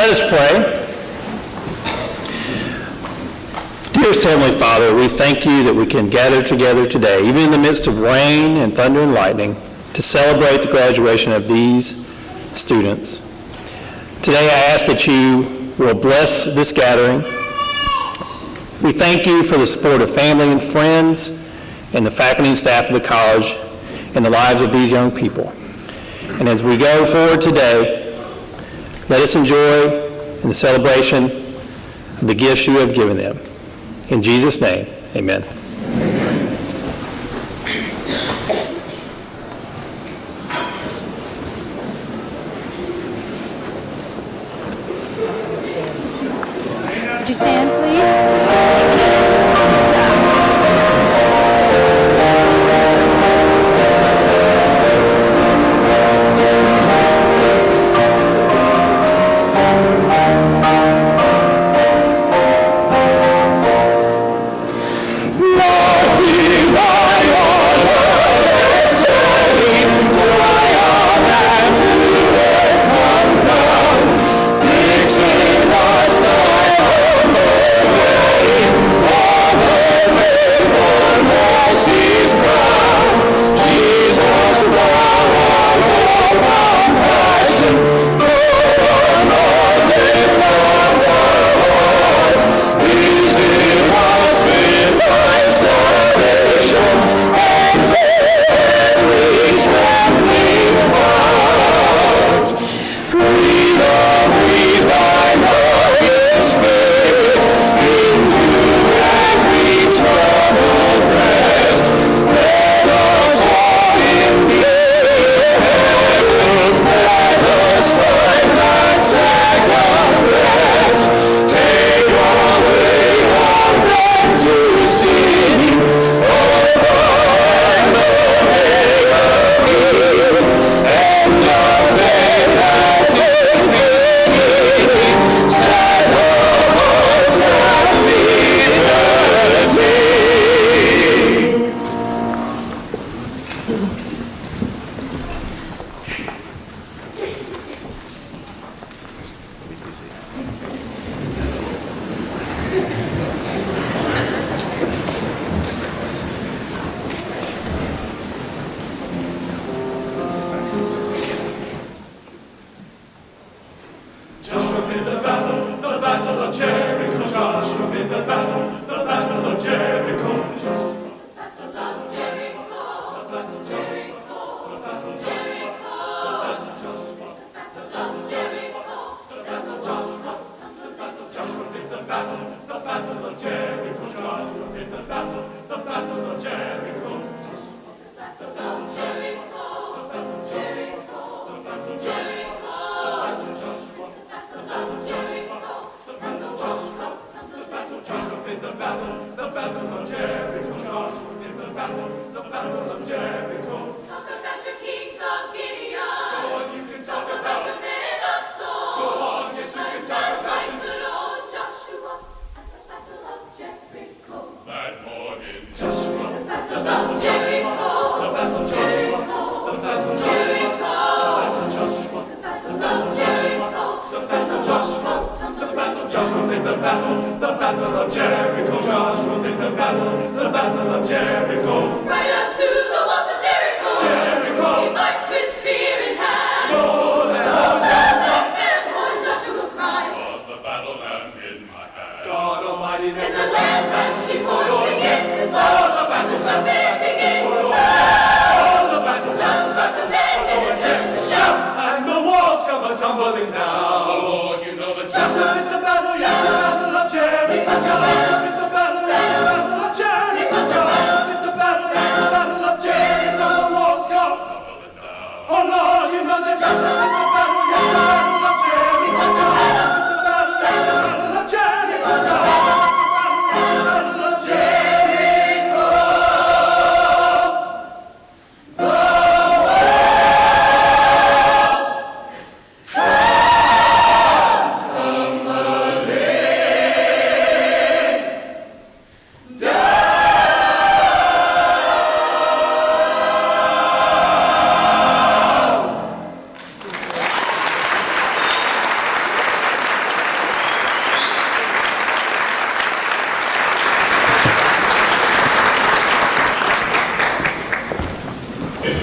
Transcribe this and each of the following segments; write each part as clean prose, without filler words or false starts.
Let us pray. Dearest Heavenly Father, we thank you that we can gather together today, even in the midst of rain and thunder and lightning, to celebrate the graduation of these students. Today I ask that you will bless this gathering. We thank you for the support of family and friends and the faculty and staff of the college and the lives of these young people. And as we go forward today, let us enjoy in the celebration of the gifts you have given them. In Jesus' name, amen. Would you stand, please?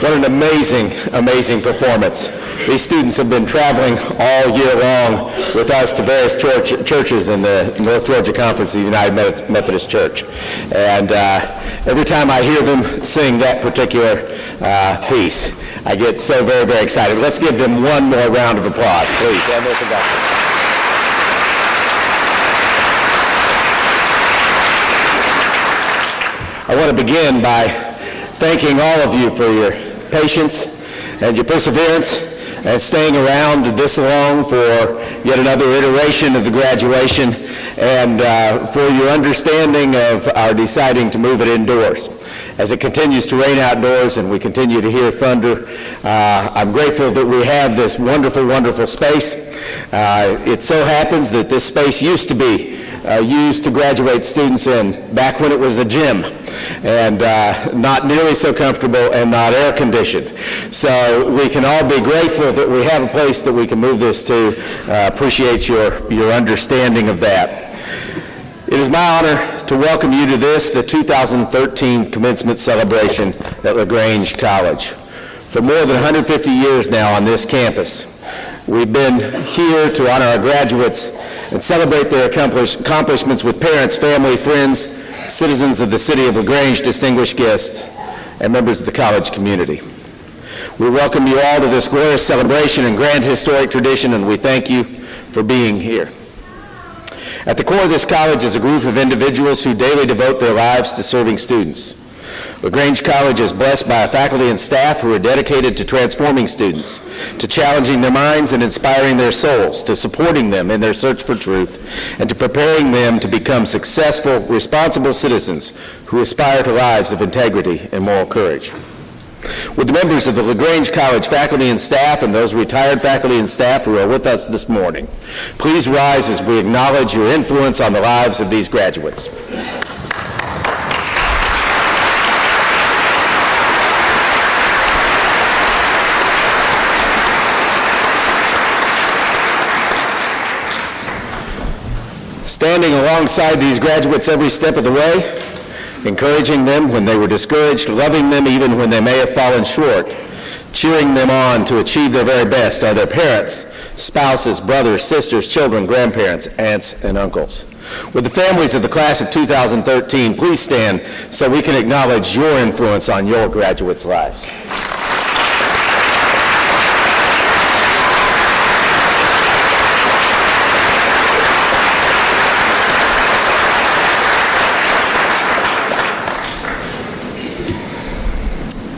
What an amazing, amazing performance. These students have been traveling all year long with us to various churches in the North Georgia Conference of the United Methodist Church. And every time I hear them sing that particular piece, I get so very, very excited. Let's give them one more round of applause, please. And their conductor. I want to begin by thanking all of you for your patience and your perseverance and staying around this long for yet another iteration of the graduation, and for your understanding of our deciding to move it indoors. As it continues to rain outdoors and we continue to hear thunder, I'm grateful that we have this wonderful, wonderful space. It so happens that this space used to be used to graduate students in back when it was a gym, and not nearly so comfortable and not air conditioned. So we can all be grateful that we have a place that we can move this to. Appreciate your understanding of that. It is my honor to welcome you to this, the 2013 commencement celebration at LaGrange College. For more than 150 years now on this campus, we've been here to honor our graduates and celebrate their accomplishments with parents, family, friends, citizens of the city of LaGrange, distinguished guests, and members of the college community. We welcome you all to this glorious celebration and grand historic tradition, and we thank you for being here. At the core of this college is a group of individuals who daily devote their lives to serving students. LaGrange College is blessed by a faculty and staff who are dedicated to transforming students, to challenging their minds and inspiring their souls, to supporting them in their search for truth, and to preparing them to become successful, responsible citizens who aspire to lives of integrity and moral courage. With the members of the LaGrange College faculty and staff and those retired faculty and staff who are with us this morning, please rise as we acknowledge your influence on the lives of these graduates. Standing alongside these graduates every step of the way, encouraging them when they were discouraged, loving them even when they may have fallen short, cheering them on to achieve their very best are their parents, spouses, brothers, sisters, children, grandparents, aunts, and uncles. With the families of the class of 2013, please stand so we can acknowledge your influence on your graduates' lives.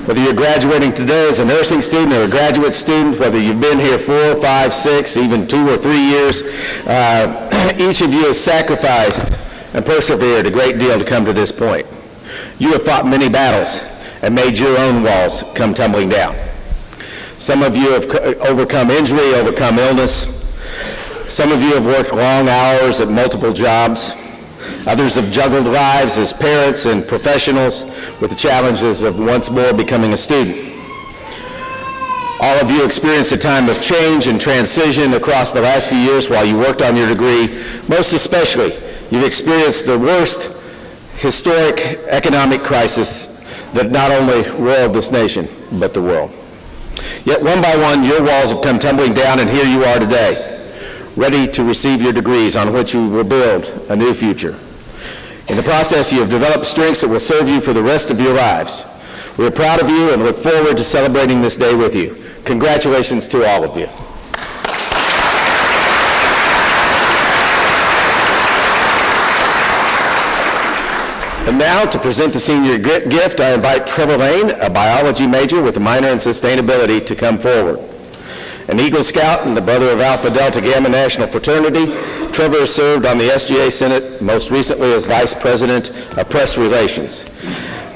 Whether you're graduating today as a nursing student or a graduate student, whether you've been here 4, 5, 6, even 2 or 3 years, each of you has sacrificed and persevered a great deal to come to this point. You have fought many battles and made your own walls come tumbling down. Some of you have overcome injury, overcome illness. Some of you have worked long hours at multiple jobs. Others have juggled lives as parents and professionals with the challenges of once more becoming a student. All of you experienced a time of change and transition across the last few years while you worked on your degree. Most especially, you've experienced the worst historic economic crisis that not only roiled this nation, but the world. Yet one by one, your walls have come tumbling down, and here you are today, ready to receive your degrees on which you will build a new future. In the process, you have developed strengths that will serve you for the rest of your lives. We are proud of you and look forward to celebrating this day with you. Congratulations to all of you. And now, to present the senior gift, I invite Trevor Lane, a biology major with a minor in sustainability, to come forward. An Eagle Scout and the brother of Alpha Delta Gamma National Fraternity, Trevor has served on the SGA Senate, most recently as Vice President of Press Relations.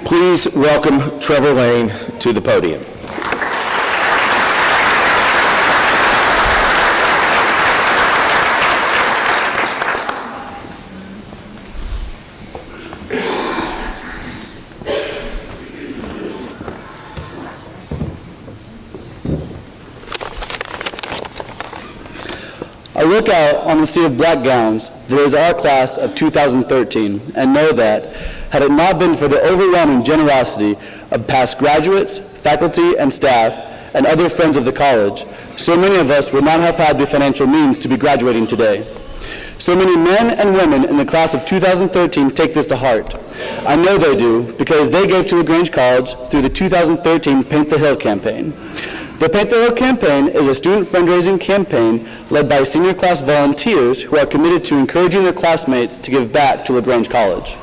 Please welcome Trevor Lane to the podium. I look out on the sea of black gowns that is our class of 2013 and know that, had it not been for the overwhelming generosity of past graduates, faculty and staff, and other friends of the college, so many of us would not have had the financial means to be graduating today. So many men and women in the class of 2013 take this to heart. I know they do because they gave to LaGrange College through the 2013 Paint the Hill campaign. The Paint the Hill campaign is a student fundraising campaign led by senior class volunteers who are committed to encouraging their classmates to give back to LaGrange College.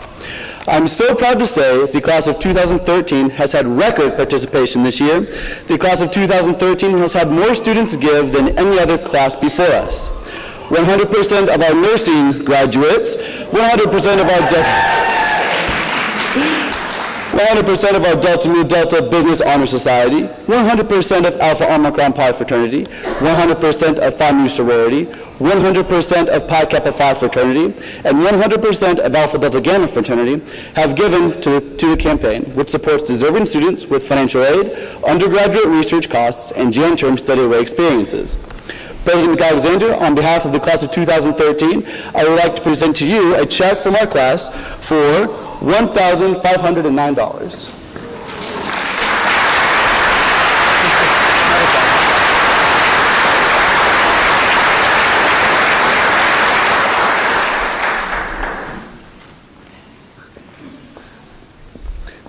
I'm so proud to say the class of 2013 has had record participation this year. The class of 2013 has had more students give than any other class before us. 100% of our nursing graduates, 100% of our Delta Mu Delta Business Honor Society, 100% of Alpha Omicron Pi Fraternity, 100% of Phi Mu Sorority, 100% of Pi Kappa Phi Fraternity, and 100% of Alpha Delta Gamma Fraternity have given to the campaign, which supports deserving students with financial aid, undergraduate research costs, and Jan-term study away experiences. President McAlexander, on behalf of the class of 2013, I would like to present to you a check from our class for $1,509.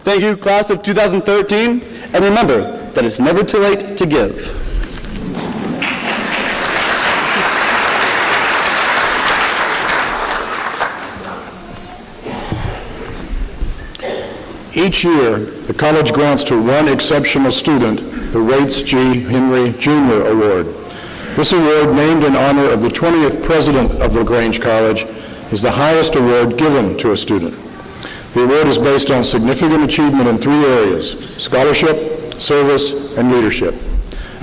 Thank you, class of 2013, and remember that it's never too late to give. Each year, the college grants to one exceptional student the Rates G. Henry Jr. Award. This award, named in honor of the 20th president of LaGrange College, is the highest award given to a student. The award is based on significant achievement in 3 areas: scholarship, service, and leadership.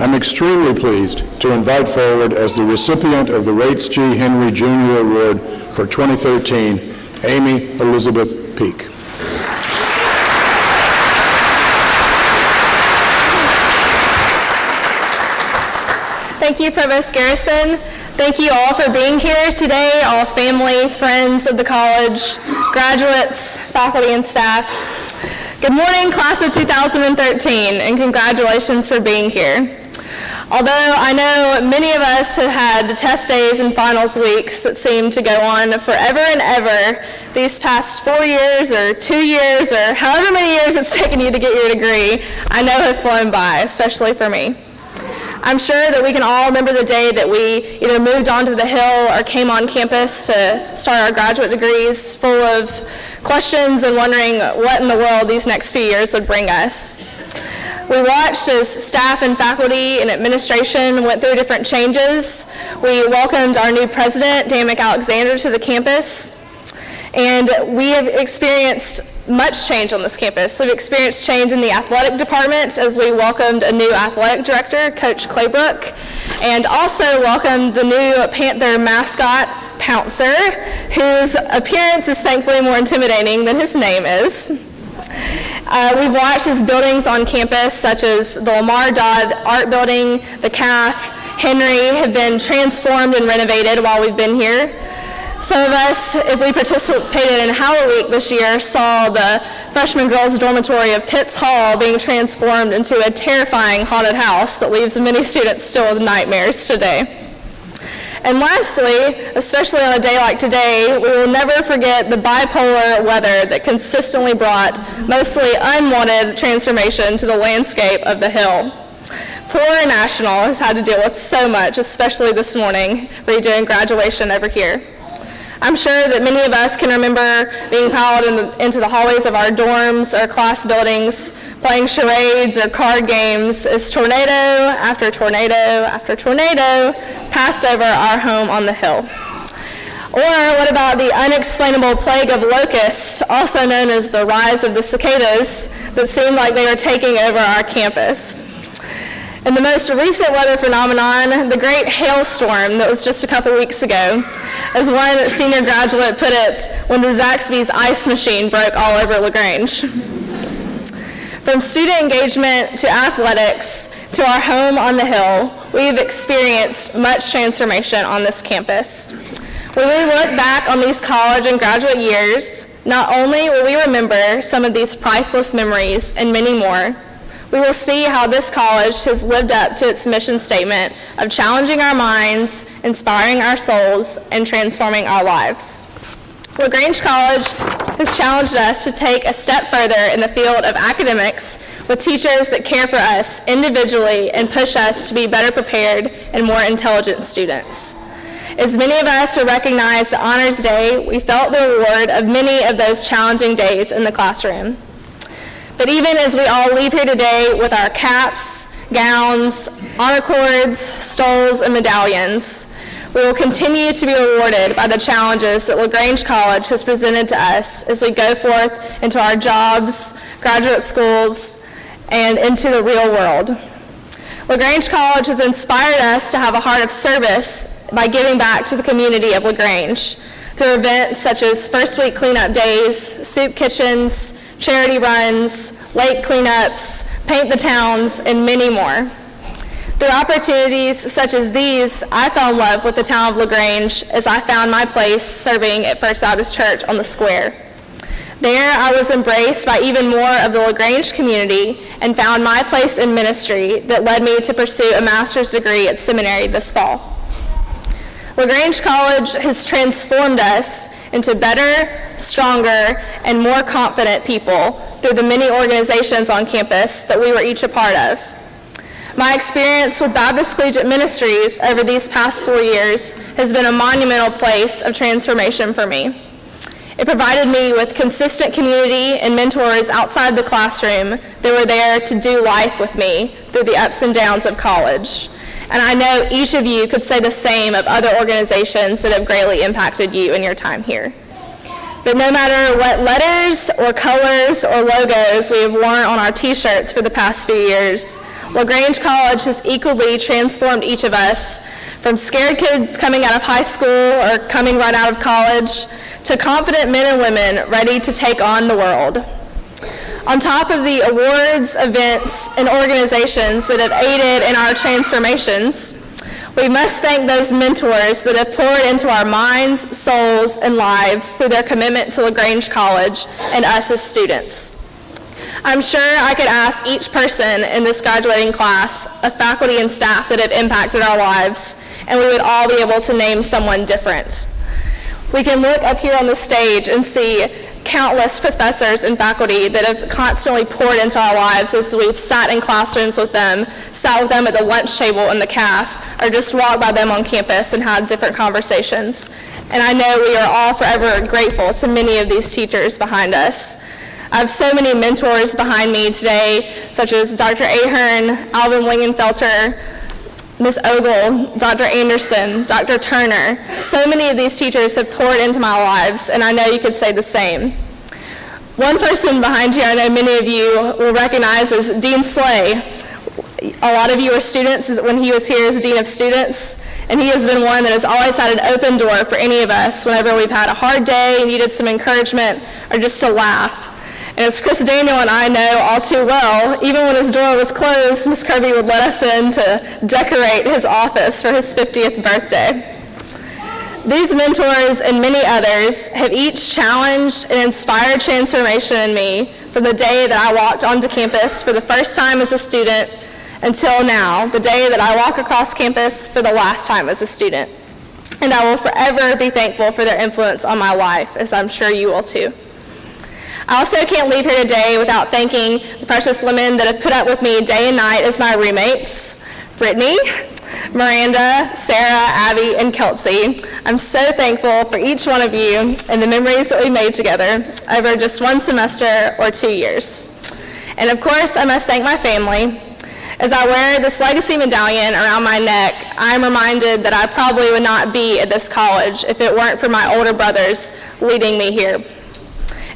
I'm extremely pleased to invite forward as the recipient of the Rates G. Henry Jr. Award for 2013, Amy Elizabeth Peak. Thank you, Provost Garrison. Thank you all for being here today, all family, friends of the college, graduates, faculty, and staff. Good morning, class of 2013, and congratulations for being here. Although I know many of us have had test days and finals weeks that seem to go on forever and ever, these past 4 years or 2 years or however many years it's taken you to get your degree, I know have flown by, especially for me. I'm sure that we can all remember the day that we either moved onto the Hill or came on campus to start our graduate degrees, full of questions and wondering what in the world these next few years would bring us. We watched as staff and faculty and administration went through different changes. We welcomed our new president, Dan McAlexander, to the campus, and we have experienced much change on this campus. We've experienced change in the athletic department as we welcomed a new athletic director, Coach Claybrook, and also welcomed the new Panther mascot, Pouncer, whose appearance is thankfully more intimidating than his name is. We've watched as buildings on campus, such as the Lamar Dodd Art Building, the CAF, Henry, have been transformed and renovated while we've been here. Some of us, if we participated in Howler Week this year, saw the freshman girls' dormitory of Pitts Hall being transformed into a terrifying haunted house that leaves many students still with nightmares today. And lastly, especially on a day like today, we will never forget the bipolar weather that consistently brought mostly unwanted transformation to the landscape of the Hill. Poor National has had to deal with so much, especially this morning, redoing graduation over here. I'm sure that many of us can remember being piled into the hallways of our dorms or class buildings, playing charades or card games as tornado after tornado after tornado passed over our home on the Hill. Or what about the unexplainable plague of locusts, also known as the rise of the cicadas, that seemed like they were taking over our campus? And the most recent weather phenomenon, the great hailstorm that was just a couple weeks ago, as one senior graduate put it, when the Zaxby's ice machine broke all over LaGrange. From student engagement to athletics to our home on the Hill, we have experienced much transformation on this campus. When we look back on these college and graduate years, not only will we remember some of these priceless memories and many more, we will see how this college has lived up to its mission statement of challenging our minds, inspiring our souls, and transforming our lives. LaGrange College has challenged us to take a step further in the field of academics with teachers that care for us individually and push us to be better prepared and more intelligent students. As many of us were recognized at Honors Day, we felt the reward of many of those challenging days in the classroom. But even as we all leave here today with our caps, gowns, honor cords, stoles, and medallions, we will continue to be rewarded by the challenges that LaGrange College has presented to us as we go forth into our jobs, graduate schools, and into the real world. LaGrange College has inspired us to have a heart of service by giving back to the community of LaGrange through events such as First Week Cleanup Days, soup kitchens, charity runs, lake cleanups, paint the towns, and many more. Through opportunities such as these, I fell in love with the town of LaGrange as I found my place serving at First Baptist Church on the square. There, I was embraced by even more of the LaGrange community and found my place in ministry that led me to pursue a master's degree at seminary this fall. LaGrange College has transformed us into better, stronger, and more confident people through the many organizations on campus that we were each a part of. My experience with Baptist Collegiate Ministries over these past 4 years has been a monumental place of transformation for me. It provided me with consistent community and mentors outside the classroom that were there to do life with me through the ups and downs of college. And I know each of you could say the same of other organizations that have greatly impacted you in your time here. But no matter what letters or colors or logos we have worn on our t-shirts for the past few years, LaGrange College has equally transformed each of us from scared kids coming out of high school or coming right out of college to confident men and women ready to take on the world. On top of the awards, events, and organizations that have aided in our transformations, we must thank those mentors that have poured into our minds, souls, and lives through their commitment to LaGrange College and us as students. I'm sure I could ask each person in this graduating class of faculty and staff that have impacted our lives, and we would all be able to name someone different. We can look up here on the stage and see countless professors and faculty that have constantly poured into our lives as we've sat in classrooms with them, sat with them at the lunch table in the caf, or just walked by them on campus and had different conversations. And I know we are all forever grateful to many of these teachers behind us. I have so many mentors behind me today, such as Dr. Ahern, Alvin Lingenfelter, Ms. Ogle, Dr. Anderson, Dr. Turner. So many of these teachers have poured into my lives, and I know you could say the same. One person behind here I know many of you will recognize is Dean Slay. A lot of you were students when he was here as Dean of Students, and he has been one that has always had an open door for any of us whenever we've had a hard day, needed some encouragement, or just to laugh. And as Chris Daniel and I know all too well, even when his door was closed, Ms. Kirby would let us in to decorate his office for his 50th birthday. These mentors and many others have each challenged and inspired transformation in me from the day that I walked onto campus for the first time as a student until now, the day that I walk across campus for the last time as a student. And I will forever be thankful for their influence on my life, as I'm sure you will too. I also can't leave here today without thanking the precious women that have put up with me day and night as my roommates, Brittany, Miranda, Sarah, Abby, and Kelsey. I'm so thankful for each one of you and the memories that we made together over just one semester or 2 years. And of course, I must thank my family. As I wear this legacy medallion around my neck, I am reminded that I probably would not be at this college if it weren't for my older brothers leading me here.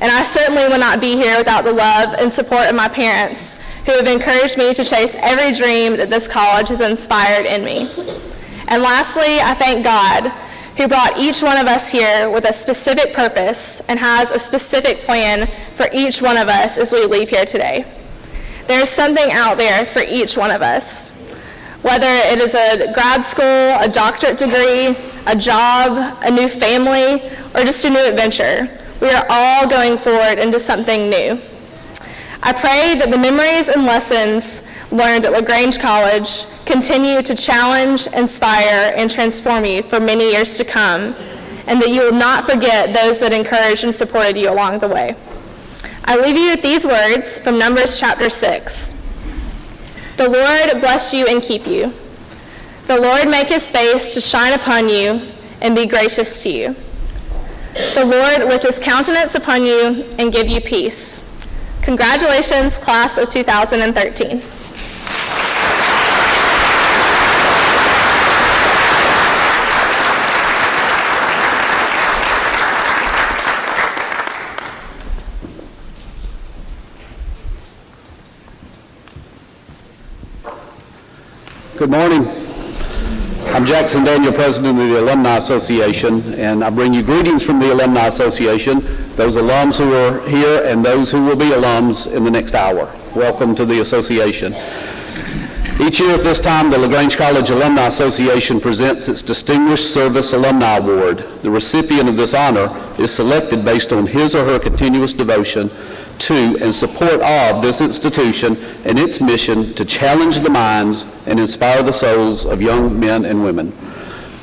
And I certainly would not be here without the love and support of my parents, who have encouraged me to chase every dream that this college has inspired in me. And lastly, I thank God, who brought each one of us here with a specific purpose and has a specific plan for each one of us as we leave here today. There is something out there for each one of us. Whether it is a grad school, a doctorate degree, a job, a new family, or just a new adventure, we are all going forward into something new. I pray that the memories and lessons learned at LaGrange College continue to challenge, inspire, and transform you for many years to come, and that you will not forget those that encouraged and supported you along the way. I leave you with these words from Numbers chapter 6. The Lord bless you and keep you. The Lord make his face to shine upon you and be gracious to you. The Lord lift his countenance upon you and give you peace. Congratulations, class of 2013. Good morning. I'm Jackson Daniel, President of the Alumni Association, and I bring you greetings from the Alumni Association, those alums who are here and those who will be alums in the next hour. Welcome to the association. Each year at this time, the LaGrange College Alumni Association presents its Distinguished Service Alumni Award. The recipient of this honor is selected based on his or her continuous devotion to and support of this institution and its mission to challenge the minds and inspire the souls of young men and women.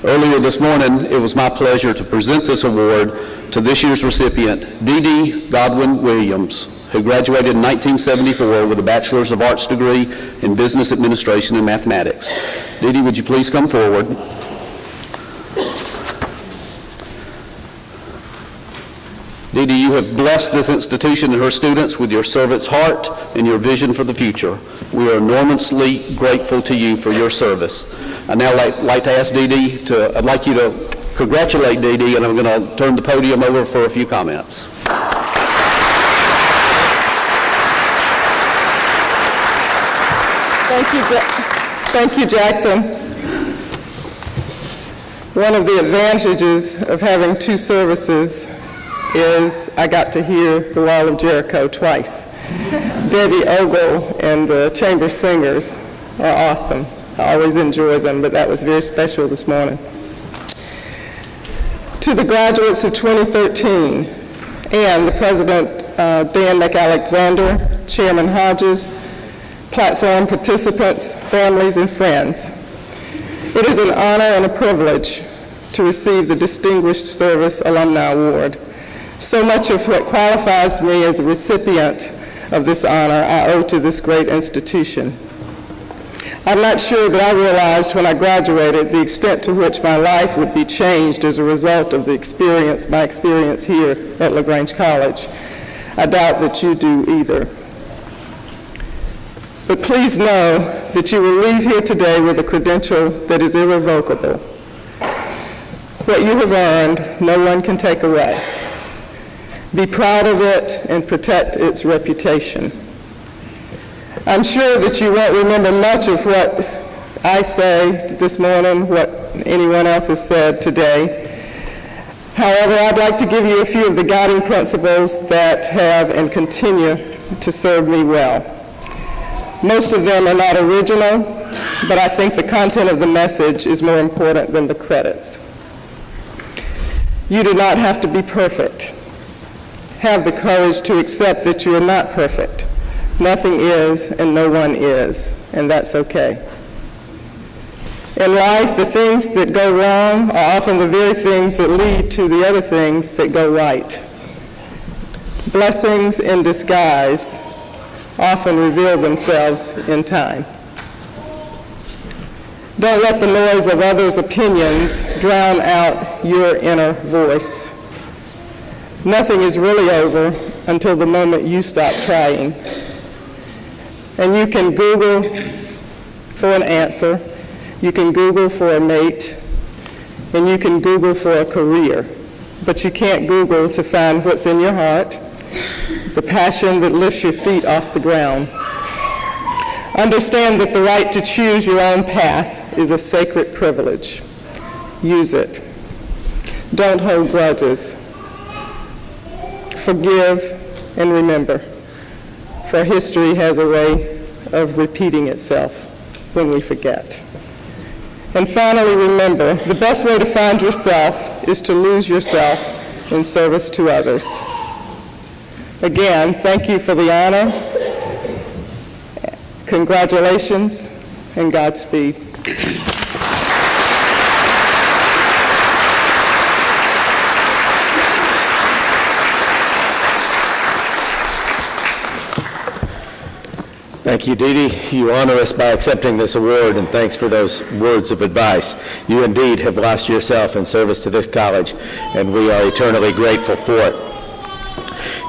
Earlier this morning, it was my pleasure to present this award to this year's recipient, Dee Dee Godwin Williams, who graduated in 1974 with a Bachelor's of Arts degree in Business Administration and Mathematics. Dee Dee, would you please come forward? Dee Dee, you have blessed this institution and her students with your servant's heart and your vision for the future. We are enormously grateful to you for your service. I'd now like to ask Dee Dee I'd like you to congratulate Dee Dee, and I'm going to turn the podium over for a few comments. Thank you, Jackson. One of the advantages of having two services is I got to hear the Wall of Jericho twice. Debbie Ogle and the Chamber Singers are awesome. I always enjoy them, but that was very special this morning. To the graduates of 2013 and the President Dan McAlexander, Chairman Hodges, platform participants, families, and friends, it is an honor and a privilege to receive the Distinguished Service Alumni Award. So much of what qualifies me as a recipient of this honor I owe to this great institution. I'm not sure that I realized when I graduated the extent to which my life would be changed as a result of my experience here at LaGrange College. I doubt that you do either. But please know that you will leave here today with a credential that is irrevocable. What you have earned, no one can take away. Be proud of it and protect its reputation. I'm sure that you won't remember much of what I say this morning, what anyone else has said today. However, I'd like to give you a few of the guiding principles that have and continue to serve me well. Most of them are not original, but I think the content of the message is more important than the credits. You do not have to be perfect. Have the courage to accept that you are not perfect. Nothing is and no one is, and that's okay. In life, the things that go wrong are often the very things that lead to the other things that go right. Blessings in disguise often reveal themselves in time. Don't let the noise of others' opinions drown out your inner voice. Nothing is really over until the moment you stop trying. And you can Google for an answer, you can Google for a mate, and you can Google for a career. But you can't Google to find what's in your heart, the passion that lifts your feet off the ground. Understand that the right to choose your own path is a sacred privilege. Use it. Don't hold grudges. Forgive and remember, for history has a way of repeating itself when we forget. And finally, remember, the best way to find yourself is to lose yourself in service to others. Again, thank you for the honor. Congratulations and Godspeed. Thank you, Dee Dee. You honor us by accepting this award, and thanks for those words of advice. You indeed have lost yourself in service to this college, and we are eternally grateful for it.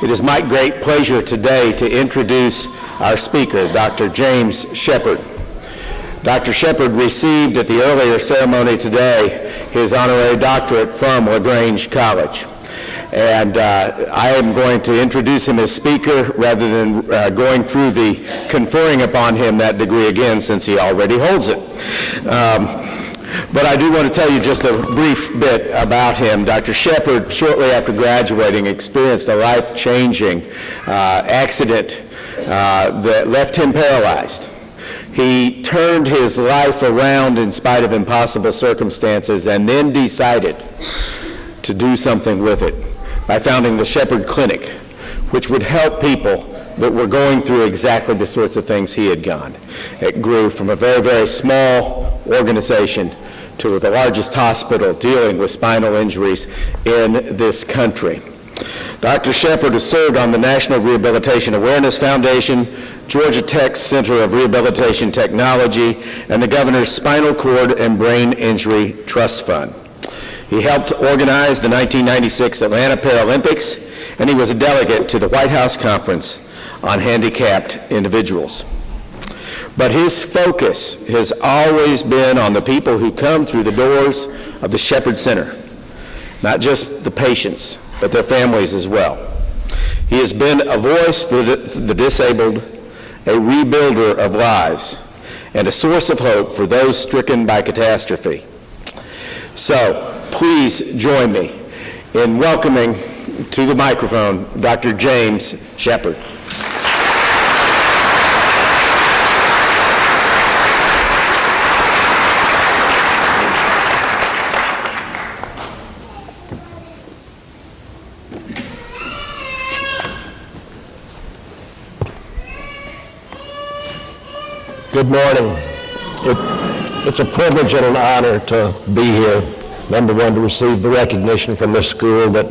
It is my great pleasure today to introduce our speaker, Dr. James Shepard. Dr. Shepard received at the earlier ceremony today his honorary doctorate from LaGrange College. And I am going to introduce him as speaker rather than going through the conferring upon him that degree again, since he already holds it. But I do want to tell you just a brief bit about him. Dr. Shepard, shortly after graduating, experienced a life-changing accident that left him paralyzed. He turned his life around in spite of impossible circumstances and then decided to do something with it by founding the Shepard Clinic, which would help people that were going through exactly the sorts of things he had gone. It grew from a very, very small organization to the largest hospital dealing with spinal injuries in this country. Dr. Shepard has served on the National Rehabilitation Awareness Foundation, Georgia Tech's Center of Rehabilitation Technology, and the Governor's Spinal Cord and Brain Injury Trust Fund. He helped organize the 1996 Atlanta Paralympics, and he was a delegate to the White House Conference on Handicapped Individuals. But his focus has always been on the people who come through the doors of the Shepard Center, not just the patients, but their families as well. He has been a voice for the disabled, a rebuilder of lives, and a source of hope for those stricken by catastrophe. So, please join me in welcoming to the microphone Dr. James Shepard. Good morning. It's a privilege and an honor to be here. Number one, to receive the recognition from this school that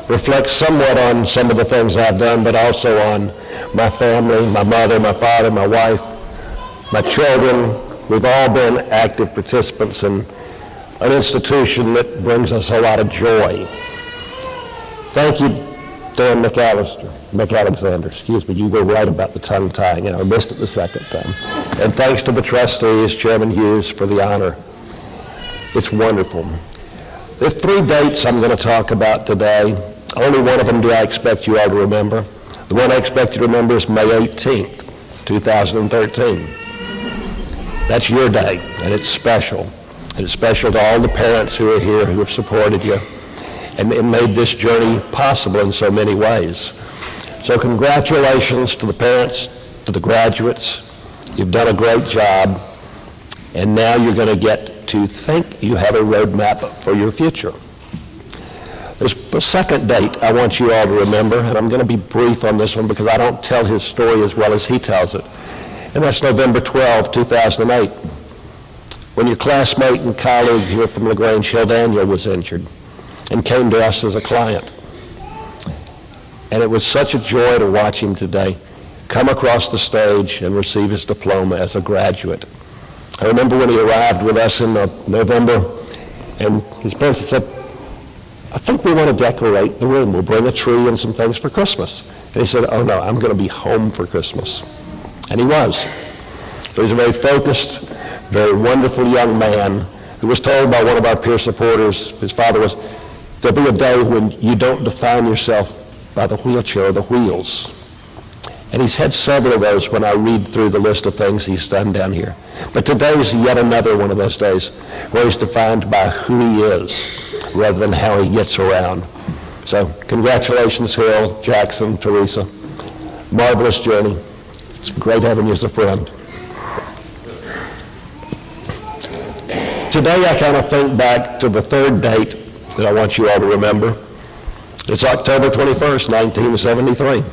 reflects somewhat on some of the things I've done, but also on my family, my mother, my father, my wife, my children. We've all been active participants in an institution that brings us a lot of joy. Thank you, Dan McAlexander, you were right about the tongue tying, and I missed it the second time. And thanks to the trustees, Chairman Hughes, for the honor. It's wonderful. There's 3 dates I'm going to talk about today. Only one of them do I expect you all to remember. The one I expect you to remember is May 18th, 2013. That's your day, and it's special. And it's special to all the parents who are here who have supported you and made this journey possible in so many ways. So congratulations to the parents, to the graduates. You've done a great job, and now you're going to get to think you have a roadmap for your future. There's a second date I want you all to remember, and I'm going to be brief on this one because I don't tell his story as well as he tells it. And that's November 12, 2008, when your classmate and colleague here from LaGrange, Hill Daniel, was injured and came to us as a client. And it was such a joy to watch him today come across the stage and receive his diploma as a graduate. I remember when he arrived with us in November, and his parents said, I think we want to decorate the room. We'll bring a tree and some things for Christmas. And he said, oh no, I'm going to be home for Christmas. And he was. He was a very focused, very wonderful young man who was told by one of our peer supporters, his father was, there'll be a day when you don't define yourself by the wheelchair or the wheels. And he's had several of those when I read through the list of things he's done down here. But today is yet another one of those days where he's defined by who he is rather than how he gets around. So congratulations, Hill, Jackson, Teresa. Marvelous journey. It's great having you as a friend. Today I kind of think back to the third date that I want you all to remember. It's October 21st, 1973.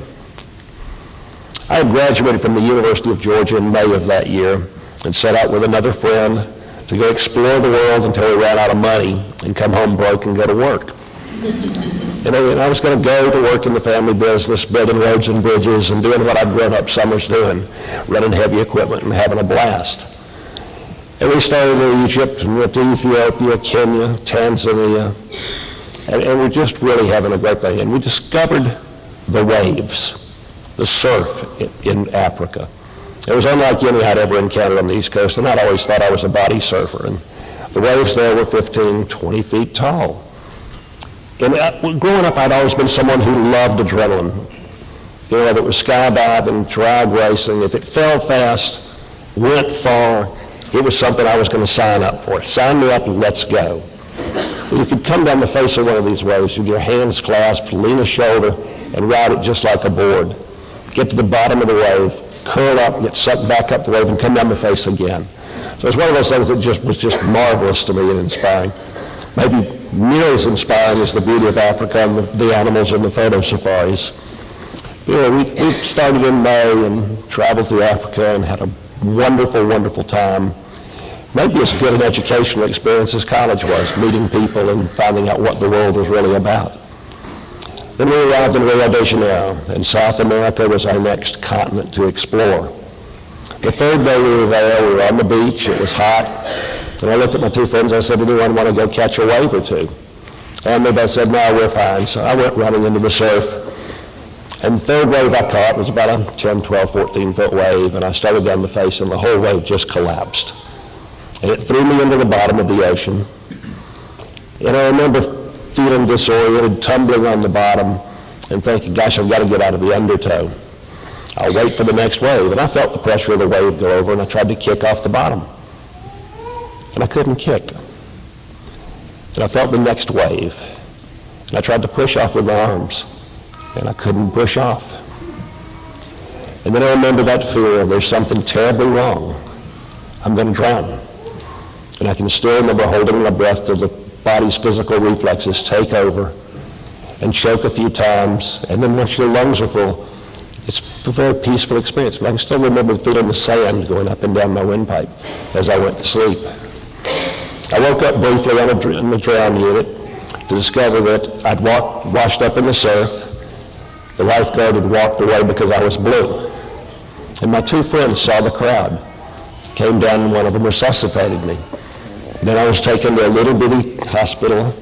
I had graduated from the University of Georgia in May of that year and set out with another friend to go explore the world until we ran out of money and come home broke and go to work. And I was going to go to work in the family business, building roads and bridges and doing what I'd grown up summers doing, running heavy equipment and having a blast. And we started in Egypt and went to Ethiopia, Kenya, Tanzania, and we're just really having a great thing. And we discovered the waves, the surf in Africa. It was unlike any I'd ever encountered on the East Coast, and I'd always thought I was a body surfer. And the waves there were 15, 20 feet tall. And growing up, I'd always been someone who loved adrenaline. You know, whether it was skydiving, drag racing, if it fell fast, went far, it was something I was going to sign up for. Sign me up and let's go. You could come down the face of one of these waves with your hands clasped, lean a shoulder, and ride it just like a board. Get to the bottom of the wave, curl up, get sucked back up the wave, and come down the face again. So it's one of those things that was just marvelous to me and inspiring. Maybe nearly as inspiring as the beauty of Africa and the animals and the photo safaris. You know, we started in May and traveled through Africa and had a wonderful, wonderful time. Maybe as good an educational experience as college was, meeting people and finding out what the world was really about. Then we arrived in Rio de Janeiro, and South America was our next continent to explore. The third day we were there, we were on the beach, it was hot, and I looked at my two friends, I said, anyone want to go catch a wave or two? And they both said, no, we're fine. So I went running into the surf, and the third wave I caught was about a 10, 12, 14-foot wave, and I started down the face, and the whole wave just collapsed. And it threw me into the bottom of the ocean. And I remember feeling disoriented, tumbling on the bottom, and thinking, gosh, I've got to get out of the undertow. I'll wait for the next wave. And I felt the pressure of the wave go over, and I tried to kick off the bottom. And I couldn't kick. And I felt the next wave. And I tried to push off with my arms, and I couldn't push off. And then I remember that fear of there's something terribly wrong. I'm going to drown. And I can still remember holding my breath till the body's physical reflexes take over and choke a few times. And then once your lungs are full, it's a very peaceful experience. But I can still remember feeling the sand going up and down my windpipe as I went to sleep. I woke up briefly in the drown unit to discover that I'd washed up in the surf. The lifeguard had walked away because I was blue. And my two friends saw the crowd, came down, and one of them resuscitated me. Then I was taken to a little bitty hospital,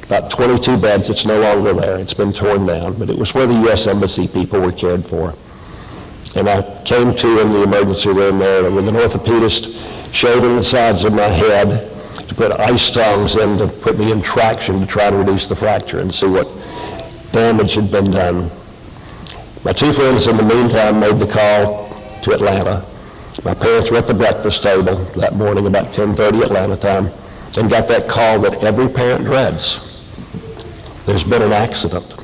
about 22 beds. It's no longer there. It's been torn down, but it was where the U.S. Embassy people were cared for. And I came to in the emergency room there, and with an orthopedist shaving the sides of my head to put ice tongs in to put me in traction to try to reduce the fracture and see what damage had been done. My two friends in the meantime made the call to Atlanta. My parents were at the breakfast table that morning about 10:30 Atlanta time and got that call that every parent dreads. There's been an accident.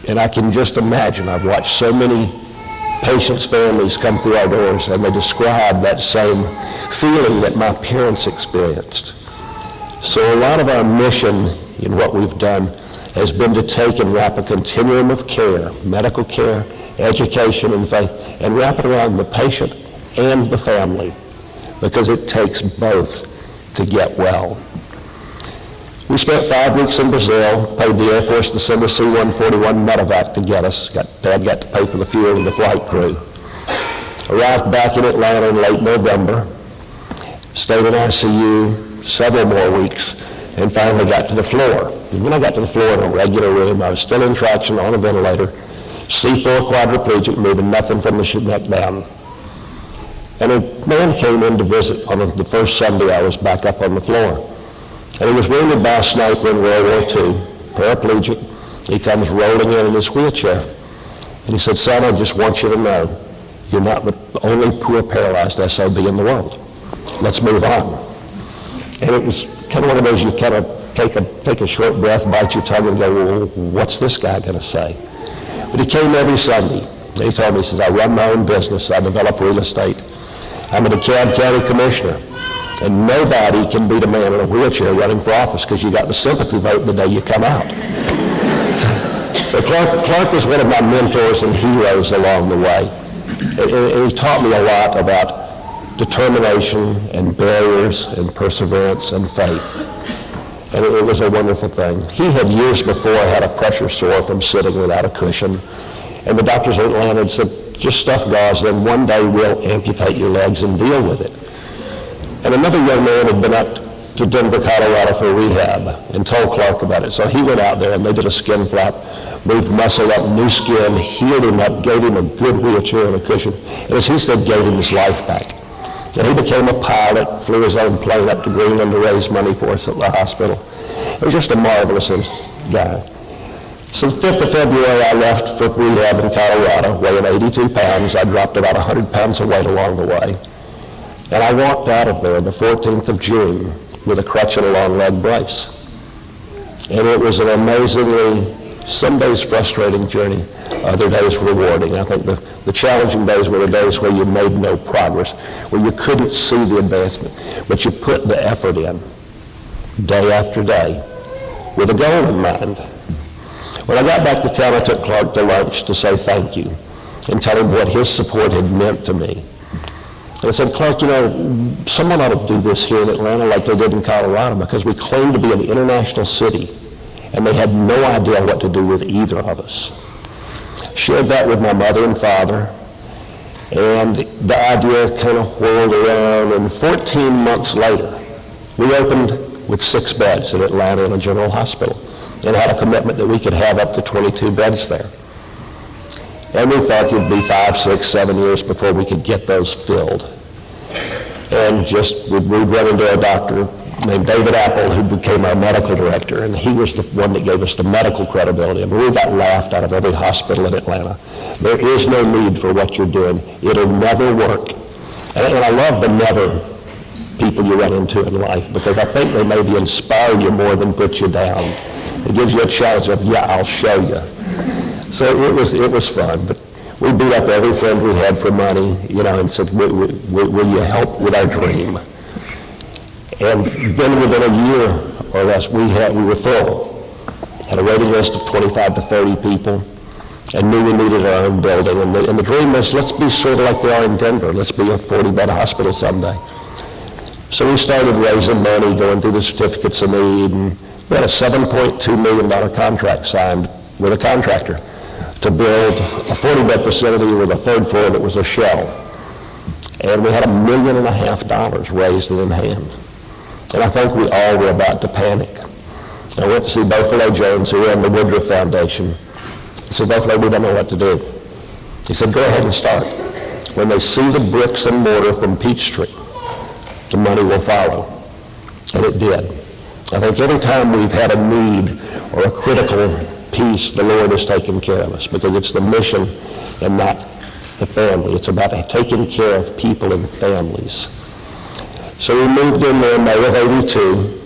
And I can just imagine, I've watched so many patients' families come through our doors, and they describe that same feeling that my parents experienced. So a lot of our mission in what we've done has been to take and wrap a continuum of care, medical care, education, and faith, and wrap it around the patient and the family, because it takes both to get well. We spent 5 weeks in Brazil, paid the Air Force to send a C-141 medevac to get us. Dad got to pay for the fuel and the flight crew. Arrived back in Atlanta in late November, stayed in ICU several more weeks, and finally got to the floor. And when I got to the floor in a regular room, I was still in traction on a ventilator, C4 quadriplegic, moving nothing from the neck down. And a man came in to visit on the first Sunday I was back up on the floor. And he was wounded by a sniper in World War II, paraplegic. He comes rolling in his wheelchair. And he said, son, I just want you to know, you're not the only poor paralyzed SOB in the world. Let's move on. And it was kind of one of those, you kind of take a short breath, bite your tongue, and go, well, what's this guy going to say? But he came every Sunday. He told me, he says, I run my own business. I develop real estate. I'm a DeKalb County commissioner. And nobody can beat a man in a wheelchair running for office because you got the sympathy vote the day you come out. So But Clark was one of my mentors and heroes along the way. And he taught me a lot about determination and barriers and perseverance and faith. And it was a wonderful thing. He had years before had a pressure sore from sitting without a cushion. And the doctors in Atlanta had said, just stuff gauze, then one day we'll amputate your legs and deal with it. And another young man had been up to Denver, Colorado for rehab and told Clark about it. So he went out there and they did a skin flap, moved muscle up, new skin, healed him up, gave him a good wheelchair and a cushion. And as he said, gave him his life back. And he became a pilot, flew his own plane up to Greenland to raise money for us at the hospital. It was just a marvelous guy. So the 5th of February, I left for rehab in Colorado, weighing 82 pounds. I dropped about 100 pounds of weight along the way. And I walked out of there the 14th of June with a crutch and a long leg brace. And it was an amazingly, some days frustrating journey, other days rewarding. I think the challenging days were the days where you made no progress, where you couldn't see the advancement, but you put the effort in day after day with a goal in mind. When I got back to town, I took Clark to lunch to say thank you and tell him what his support had meant to me. And I said, Clark, you know, someone ought to do this here in Atlanta like they did in Colorado, because we claim to be an international city, and they had no idea what to do with either of us. Shared that with my mother and father, and the idea kind of whirled around, and 14 months later, we opened with 6 beds in Atlanta in a general hospital, and had a commitment that we could have up to 22 beds there. And we thought it would be 5, 6, 7 years before we could get those filled. And just, we'd run into a doctor named David Apple, who became our medical director, and he was the one that gave us the medical credibility. I mean, we got laughed out of every hospital in Atlanta. There is no need for what you're doing. It'll never work. And I love the never people you run into in life, because I think they maybe inspire you more than put you down. It gives you a challenge of, yeah, I'll show you. So it was fun, but we beat up every friend we had for money, you know, and said, will you help with our dream? And then within a year or less, we were full. Had a waiting list of 25 to 30 people, and knew we needed our own building. And the dream was, let's be sort of like they are in Denver. Let's be a 40-bed hospital someday. So we started raising money, going through the certificates of need, and we had a $7.2 million contract signed with a contractor to build a 40-bed facility with a 3rd floor that was a shell. And we had $1.5 million raised and in hand. And I think we all were about to panic. I went to see Buffalo Jones, who ran the Woodruff Foundation. I said, Buffalo, we don't know what to do. He said, go ahead and start. When they see the bricks and mortar from Peachtree, the money will follow. And it did. I think every time we've had a need or a critical piece, the Lord has taken care of us, because it's the mission and not the family. It's about taking care of people and families. So we moved in there in May of '82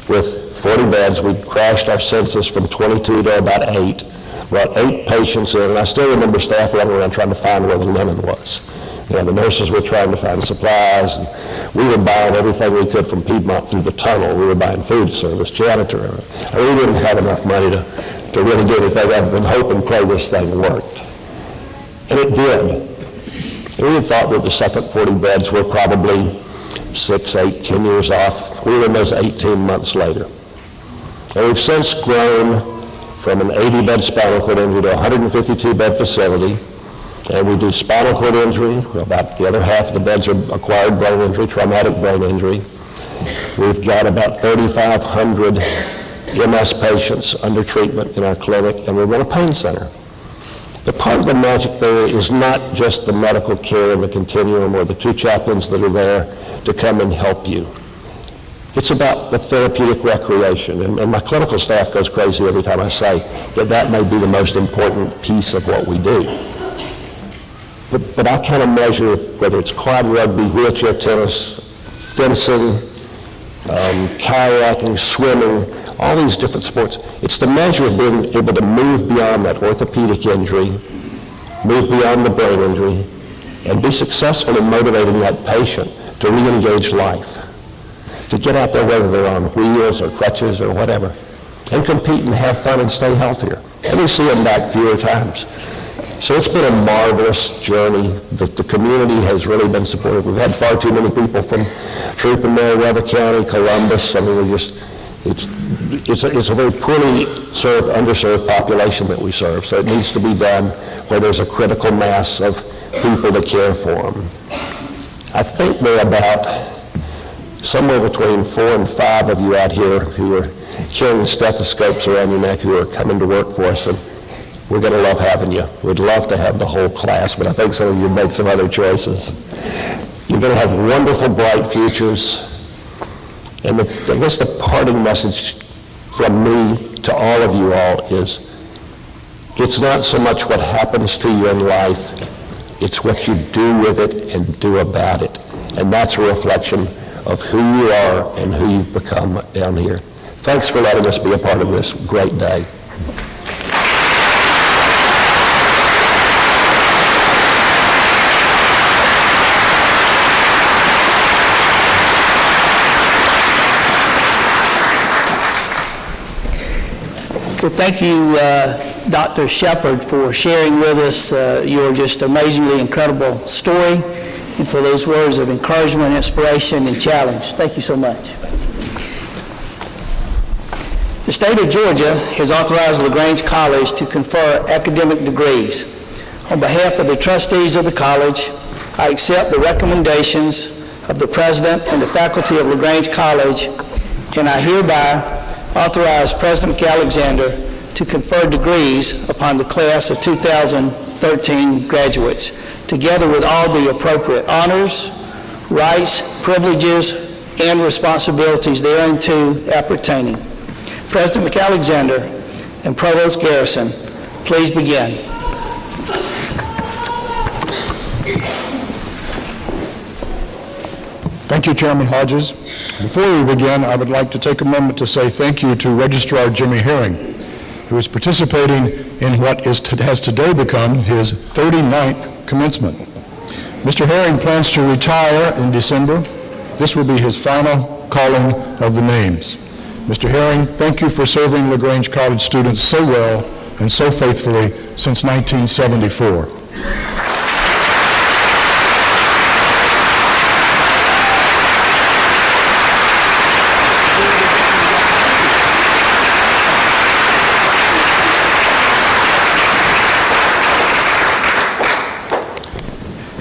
with 40 beds. We crashed our census from 22 to about 8, brought 8 patients in, and I still remember staff running around trying to find where the linen was. You know, the nurses were trying to find supplies, and we were buying everything we could from Piedmont through the tunnel. We were buying food service, janitor. I mean, we didn't have enough money to really do anything other than hope and pray this thing worked. And it did. And we had thought that the second 40 beds were probably 6, 8, 10 years off. We were in those 18 months later. And we've since grown from an 80-bed spinal cord injury to a 152-bed facility. And we do spinal cord injury. About the other half of the beds are acquired brain injury, traumatic brain injury. We've got about 3,500 MS patients under treatment in our clinic, and we run a pain center. The part of the magic there is not just the medical care and the continuum or the 2 chaplains that are there to come and help you. It's about the therapeutic recreation, and my clinical staff goes crazy every time I say that may be the most important piece of what we do. But I kind of measure whether it's quad rugby, wheelchair tennis, fencing, kayaking, swimming, all these different sports. It's the measure of being able to move beyond that orthopedic injury, move beyond the brain injury, and be successful in motivating that patient to re-engage life, to get out there whether they're on wheels or crutches or whatever, and compete and have fun and stay healthier. and we see them back fewer times. So it's been a marvelous journey. The community has really been supportive. We've had far too many people from Troup and Meriwether County, Columbus. I mean, it's a very poorly served, underserved population that we serve. So it needs to be done where there's a critical mass of people to care for them. I think there are about somewhere between 4 and 5 of you out here who are carrying stethoscopes around your neck who are coming to work for us. And we're going to love having you. We'd love to have the whole class, but I think some of you made some other choices. You're going to have wonderful, bright futures. And I guess the parting message from me to all of you all is, it's not so much what happens to you in life, it's what you do with it and do about it. And that's a reflection of who you are and who you've become down here. Thanks for letting us be a part of this great day. Well, thank you, Dr. Shepard, for sharing with us your just amazingly incredible story and for those words of encouragement, inspiration, and challenge. Thank you so much. The state of Georgia has authorized LaGrange College to confer academic degrees. On behalf of the trustees of the college, I accept the recommendations of the president and the faculty of LaGrange College, and I hereby authorize President McAlexander to confer degrees upon the class of 2013 graduates, together with all the appropriate honors, rights, privileges, and responsibilities thereunto appertaining. President McAlexander and Provost Garrison, please begin. Thank you, Chairman Hodges. Before we begin, I would like to take a moment to say thank you to Registrar Jimmy Herring, who is participating in what has today become his 39th commencement. Mr. Herring plans to retire in December. This will be his final calling of the names. Mr. Herring, thank you for serving LaGrange College students so well and so faithfully since 1974.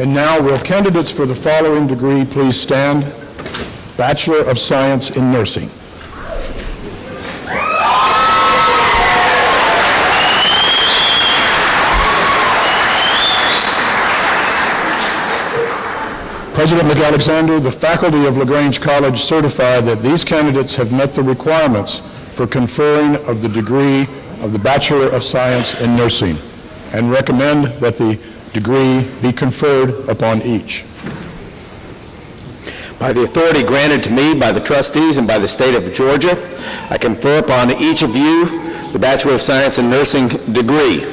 And now, will candidates for the following degree please stand? Bachelor of Science in Nursing. President McAlexander, the faculty of LaGrange College certify that these candidates have met the requirements for conferring of the degree of the Bachelor of Science in Nursing and recommend that the degree be conferred upon each. By the authority granted to me by the trustees and by the state of Georgia, I confer upon each of you the Bachelor of Science in Nursing degree,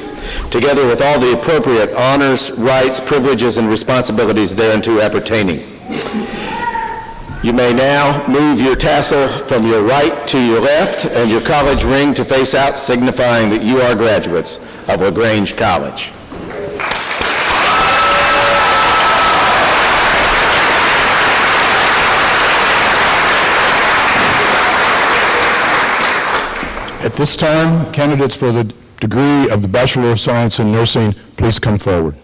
together with all the appropriate honors, rights, privileges, and responsibilities thereunto appertaining. You may now move your tassel from your right to your left and your college ring to face out, signifying that you are graduates of LaGrange College. At this time, candidates for the degree of the Bachelor of Science in Nursing, please come forward.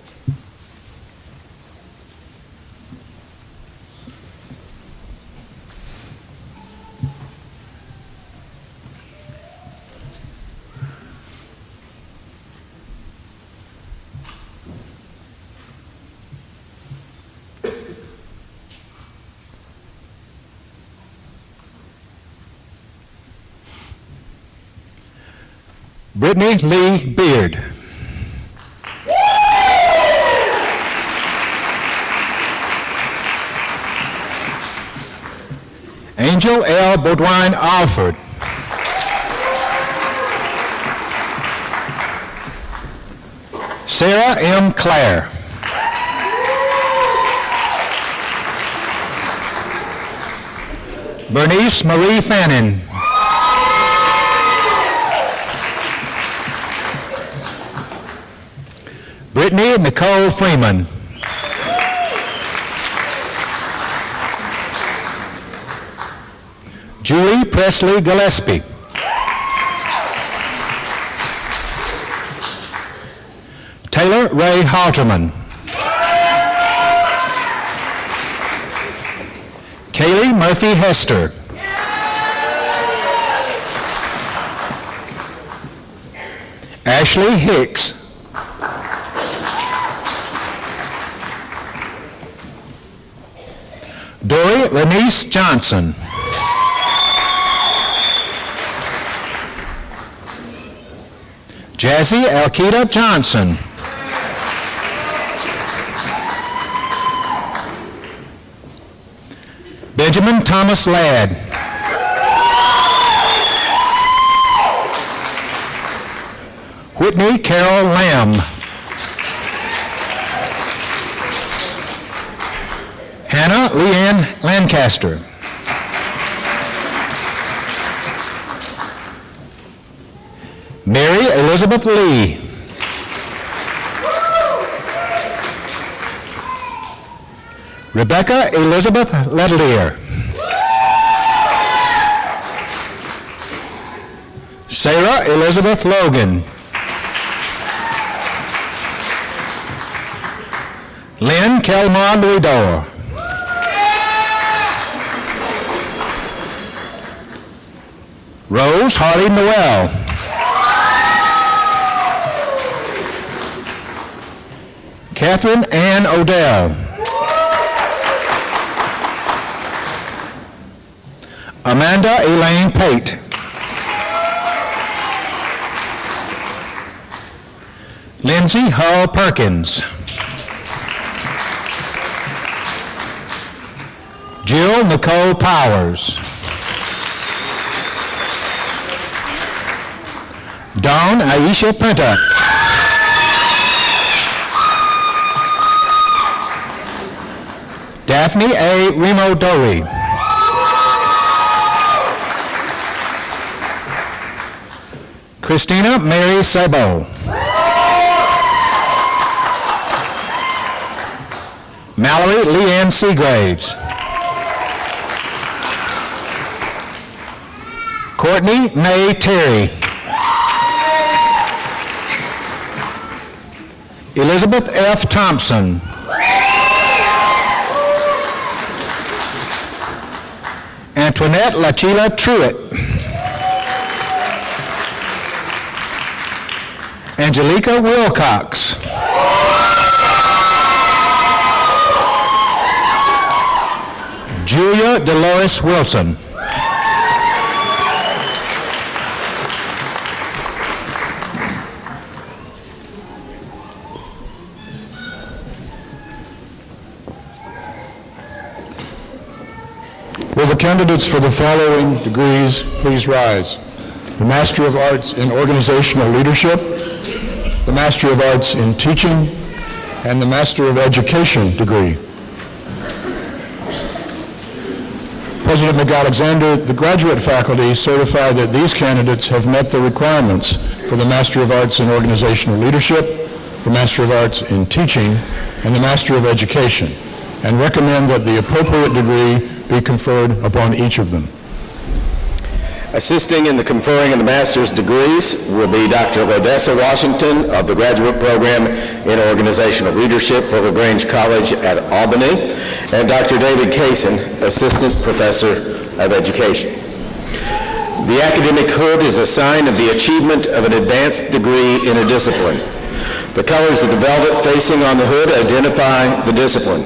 Brittany Lee Beard. Angel L. Baudouin Alford. Sarah M. Clare. Bernice Marie Fannin. Brittany Nicole Freeman. Julie Presley Gillespie. Taylor Ray Halterman. Kaylee Murphy Hester. Ashley Hicks. Dory Lenice Johnson. Jazzy Alkita Johnson. Benjamin Thomas Ladd. Whitney Carol Lamb. Hannah Leanne Lancaster. Mary Elizabeth Lee. Rebecca Elizabeth Letelier. Sarah Elizabeth Logan. Lynn Kelmar Louidor. Rose Harley Noel. Catherine Ann Odell. Amanda Elaine Pate. Lindsay Hull Perkins. Jill Nicole Powers. Dawn Aisha Printer. Daphne A. Remo Dory. Christina Mary Sabo. Mallory Leanne Seagraves. Courtney May Terry. Elizabeth F. Thompson. Antoinette Lachila Truitt. Angelica Wilcox. Julia Dolores Wilson. Will the candidates for the following degrees please rise? The Master of Arts in Organizational Leadership, the Master of Arts in Teaching, and the Master of Education degree. President McAlexander, the graduate faculty certify that these candidates have met the requirements for the Master of Arts in Organizational Leadership, the Master of Arts in Teaching, and the Master of Education, and recommend that the appropriate degree be conferred upon each of them. Assisting in the conferring of the master's degrees will be Dr. Odessa Washington of the Graduate Program in Organizational Leadership for LaGrange College at Albany, and Dr. David Kaysen, Assistant Professor of Education. The academic hood is a sign of the achievement of an advanced degree in a discipline. The colors of the velvet facing on the hood identify the discipline.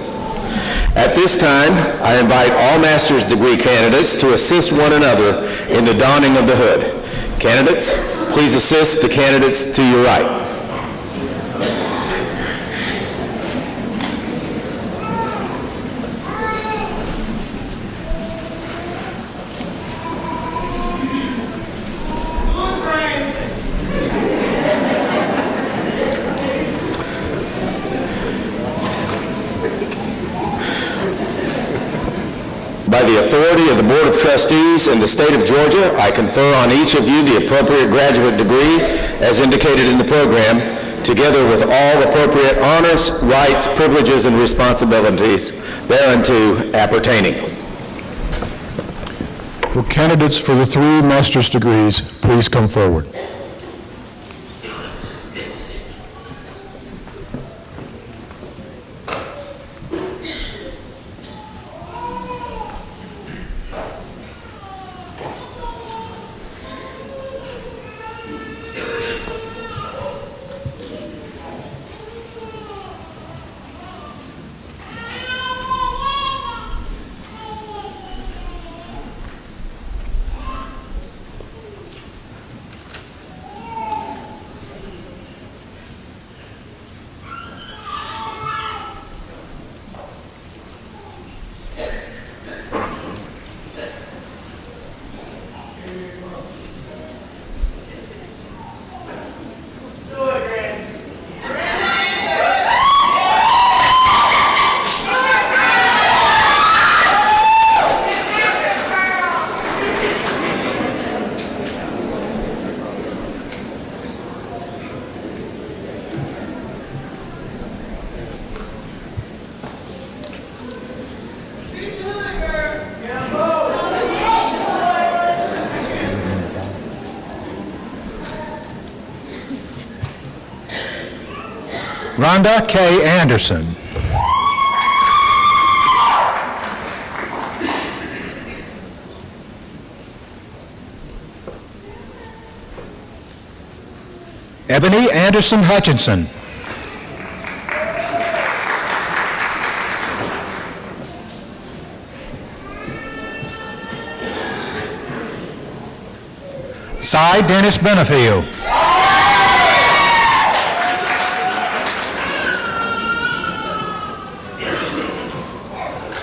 At this time, I invite all master's degree candidates to assist one another in the donning of the hood. Candidates, please assist the candidates to your right. By the authority of the Board of Trustees in the state of Georgia, I confer on each of you the appropriate graduate degree as indicated in the program together with all appropriate honors, rights, privileges, and responsibilities thereunto appertaining. Will candidates for the 3 master's degrees please come forward? Rhonda K. Anderson. Ebony Anderson Hutchinson. Cy Dennis Benefield.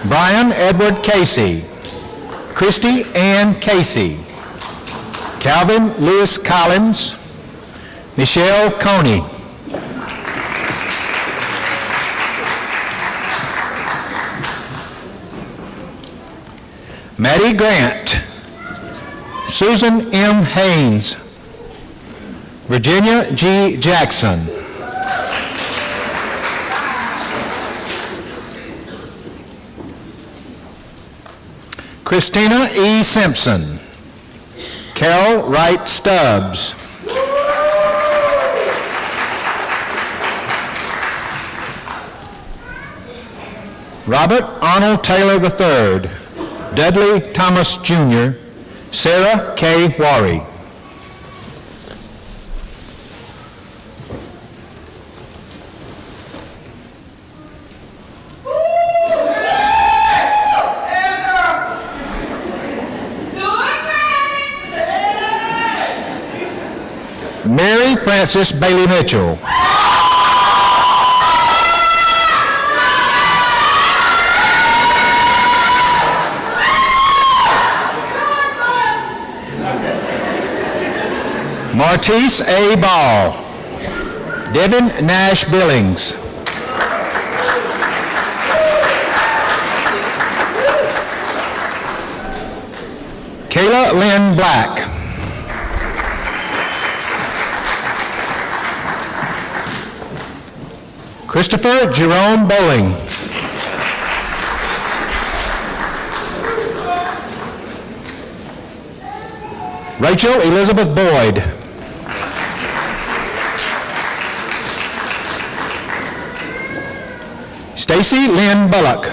Brian Edward Casey. Christy Ann Casey. Calvin Lewis Collins. Michelle Coney. Maddie Grant. Susan M. Haynes. Virginia G. Jackson. Christina E. Simpson. Carol Wright Stubbs. Robert Arnold Taylor III. Dudley Thomas Jr. Sarah K. Wari. Mary Frances Bailey Mitchell. Martise A. Ball. Devin Nash Billings. Kayla Lynn Black. Christopher Jerome Bowling. Rachel Elizabeth Boyd. Stacy Lynn Bullock.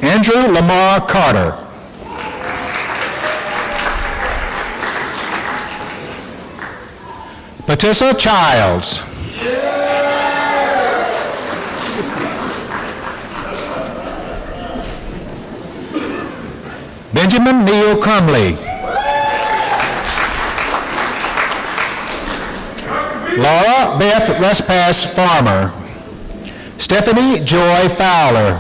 Andrew Lamar Carter. Patissa Childs. Benjamin Neal Crumley. Laura Beth Ruspass Farmer. Stephanie Joy Fowler.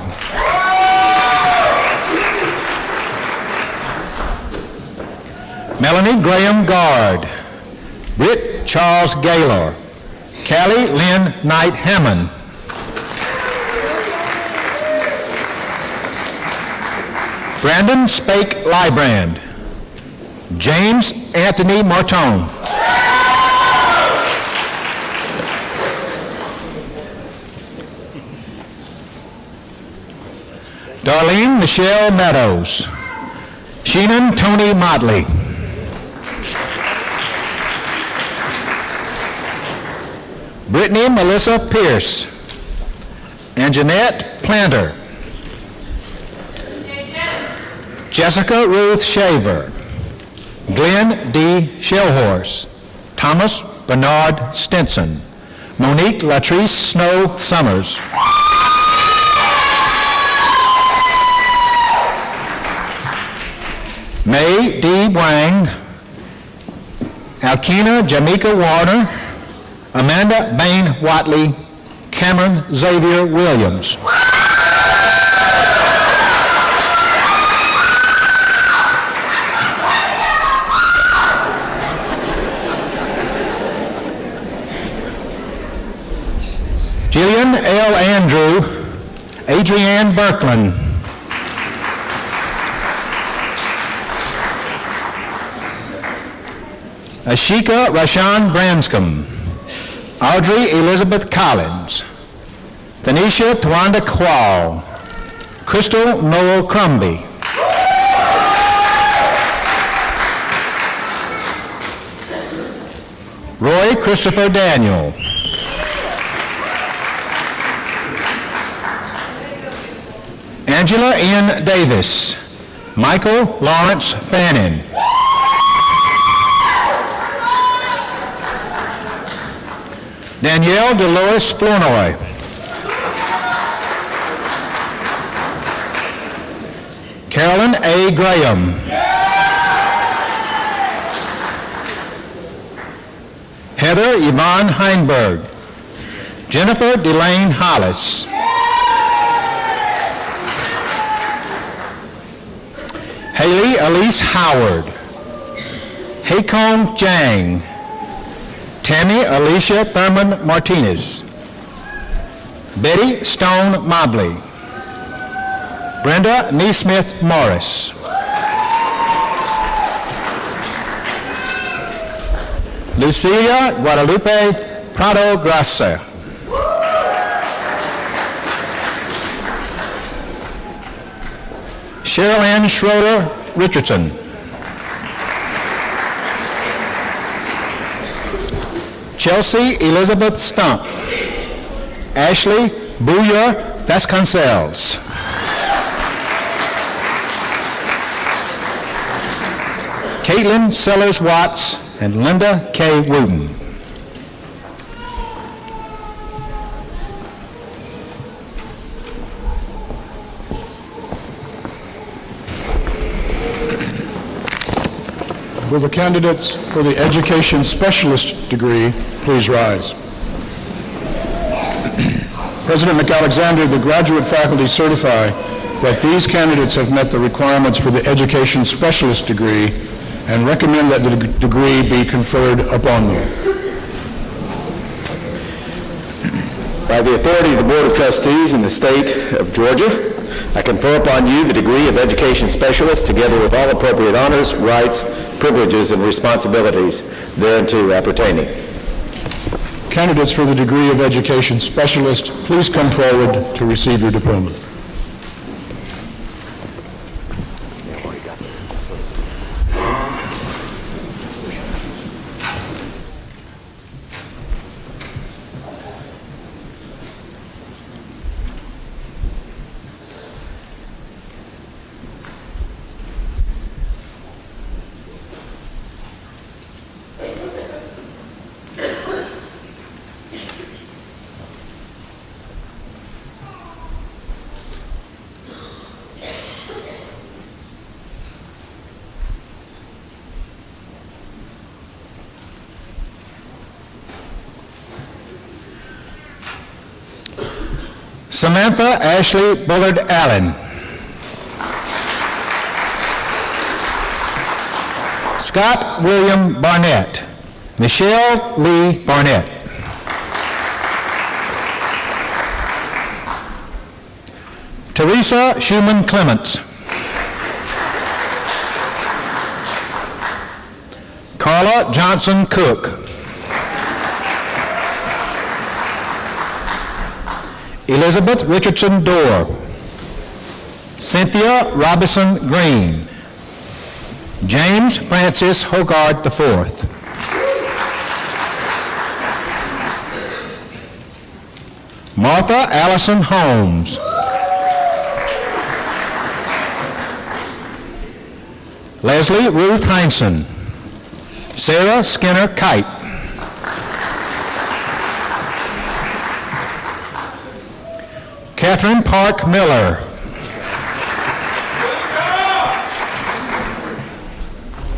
Melanie Graham Guard. Britt Charles Gaylor. Callie Lynn Knight Hammond. Brandon Spake Lybrand. James Anthony Martone. Darlene Michelle Meadows. Sheenan Tony Motley. Brittany Melissa Pierce. And Jeanette Planter. Jessica Ruth Shaver. Glenn D. Shellhorse. Thomas Bernard Stinson. Monique Latrice Snow Summers. May D. Wang. Alkina Jamaica Warner. Amanda Bain Watley. Cameron Xavier Williams. Jillian L. Andrew. Adrienne Berkland. Ashika Rashan Branscombe. Audrey Elizabeth Collins. Tanisha Tawanda Quall. Crystal Noel Crumby. Roy Christopher Daniel. Angela N. Davis. Michael Lawrence Fannin. Danielle Dolores Flournoy. Carolyn A. Graham. Heather Yvonne Heinberg. Jennifer Delane Hollis. Haley Elise Howard. Haekong Jang. Tammy Alicia Thurman Martinez. Betty Stone Mobley. Brenda Neesmith Morris. Lucia Guadalupe Prado Gracia. Cheryl Ann Schroeder Richardson. Chelsea Elizabeth Stump. Ashley Booyer Vasconcells. Caitlin Sellers Watts and Linda K. Wooten. Will the candidates for the Education Specialist degree please rise? President McAlexander, the graduate faculty certify that these candidates have met the requirements for the Education Specialist degree and recommend that the degree be conferred upon them. By the authority of the Board of Trustees in the state of Georgia, I confer upon you the degree of Education Specialist together with all appropriate honors, rights, privileges, and responsibilities thereunto appertaining. Candidates for the degree of Education Specialist, please come forward to receive your diploma. Samantha Ashley Bullard Allen. Scott William Barnett. Michelle Lee Barnett. Teresa Schumann Clements. Carla Johnson Cook. Elizabeth Richardson Dorr. Cynthia Robinson Green. James Francis Hogard IV. Martha Allison Holmes. Leslie Ruth Heinsohn. Sarah Skinner Kite. Catherine Park Miller.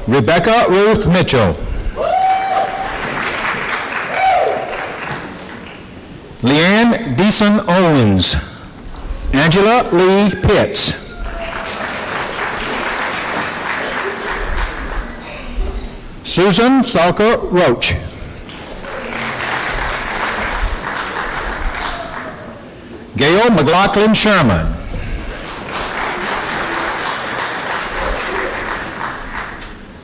Rebecca Ruth Mitchell. Leanne Deason Owens. Angela Lee Pitts. Susan Salker Roach. Gail McLaughlin Sherman.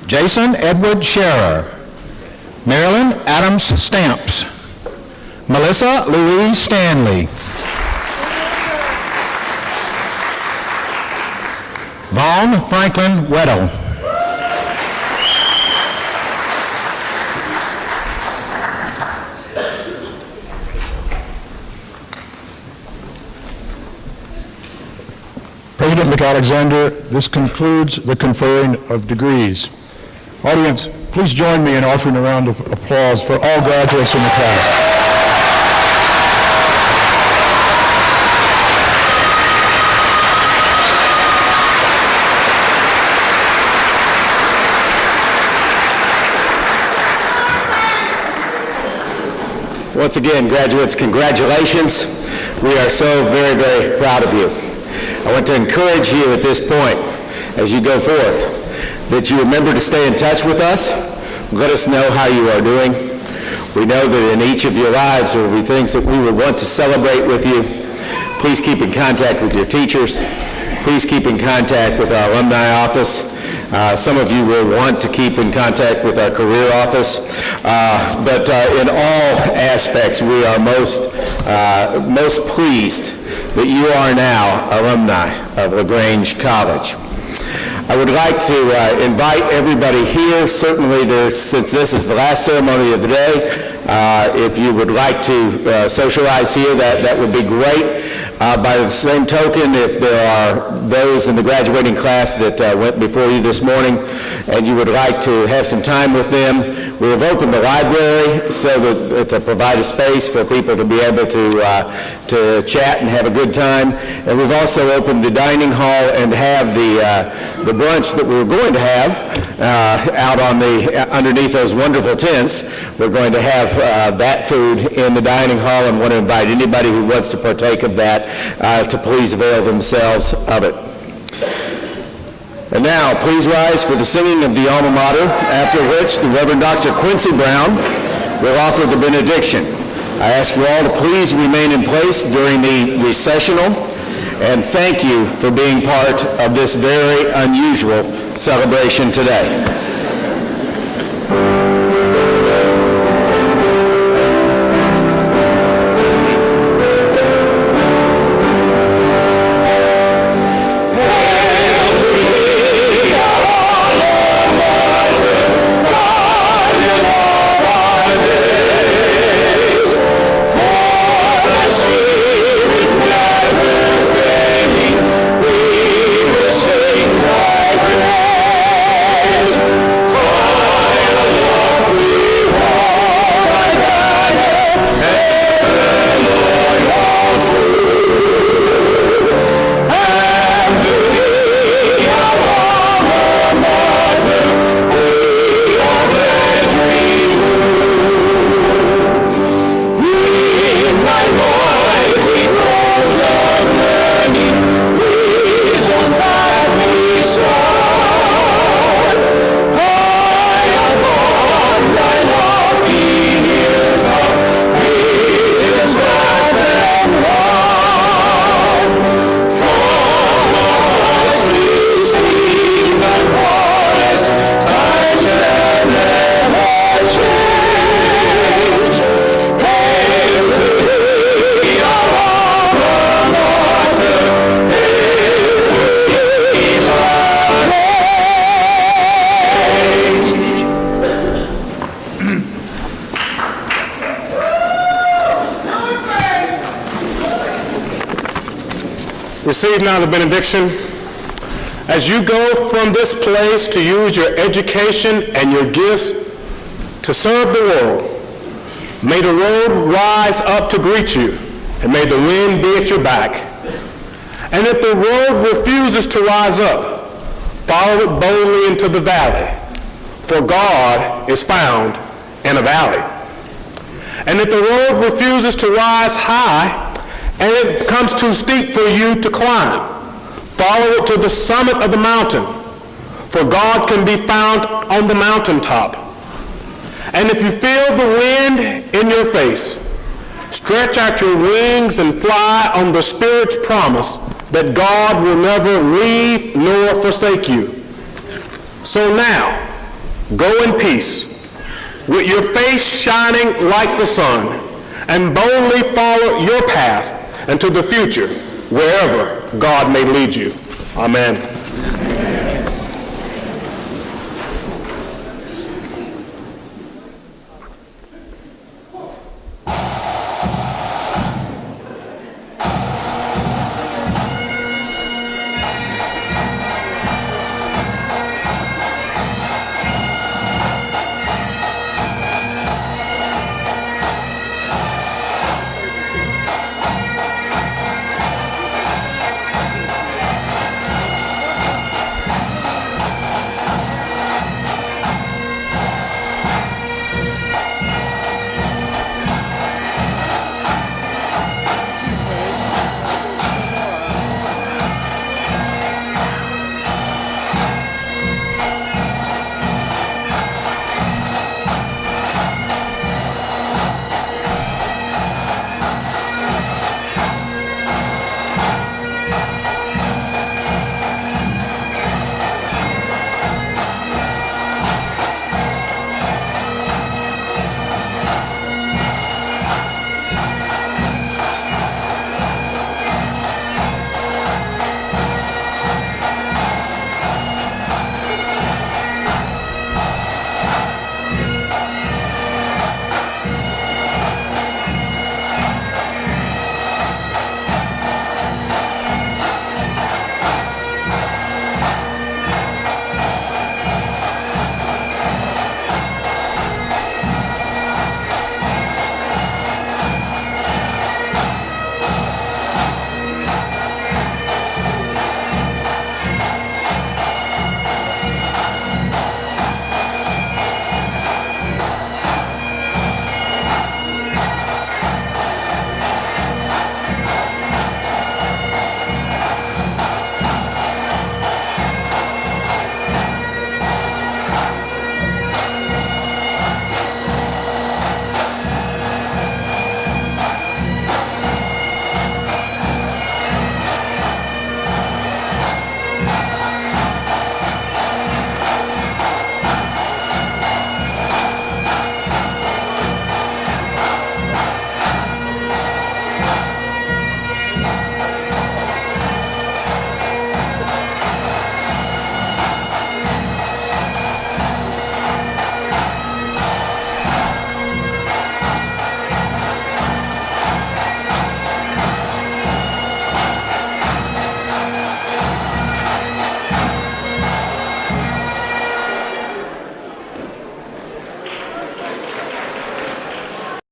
Jason Edward Scherer. Marilyn Adams Stamps. Melissa Louise Stanley. Vaughn Franklin Weddle. President McAlexander, this concludes the conferring of degrees. Audience, please join me in offering a round of applause for all graduates in the class. Once again, graduates, congratulations. We are so very, very proud of you. I want to encourage you at this point, as you go forth, that you remember to stay in touch with us. Let us know how you are doing. We know that in each of your lives there will be things that we would want to celebrate with you. Please keep in contact with your teachers. Please keep in contact with our alumni office. Some of you will want to keep in contact with our career office. But in all aspects, we are most pleased that you are now alumni of LaGrange College. I would like to invite everybody here. Certainly, since this is the last ceremony of the day, if you would like to socialize here, that would be great. By the same token, if there are those in the graduating class that went before you this morning and you would like to have some time with them, we have opened the library so that to provide a space for people to be able to chat and have a good time. And we've also opened the dining hall and have the brunch that we were going to have out on underneath those wonderful tents. We're going to have that food in the dining hall and want to invite anybody who wants to partake of that to please avail themselves of it. And now, please rise for the singing of the alma mater, after which the Reverend Dr. Quincy Brown will offer the benediction. I ask you all to please remain in place during the recessional, and thank you for being part of this very unusual celebration today. Receive now the benediction. As you go from this place to use your education and your gifts to serve the world, may the road rise up to greet you, and may the wind be at your back. And if the road refuses to rise up, follow it boldly into the valley, for God is found in a valley. And if the road refuses to rise high, and it becomes too steep for you to climb, follow it to the summit of the mountain, for God can be found on the mountaintop. And if you feel the wind in your face, stretch out your wings and fly on the Spirit's promise that God will never leave nor forsake you. So now, go in peace, with your face shining like the sun, and boldly follow your path into the future, wherever God may lead you. Amen.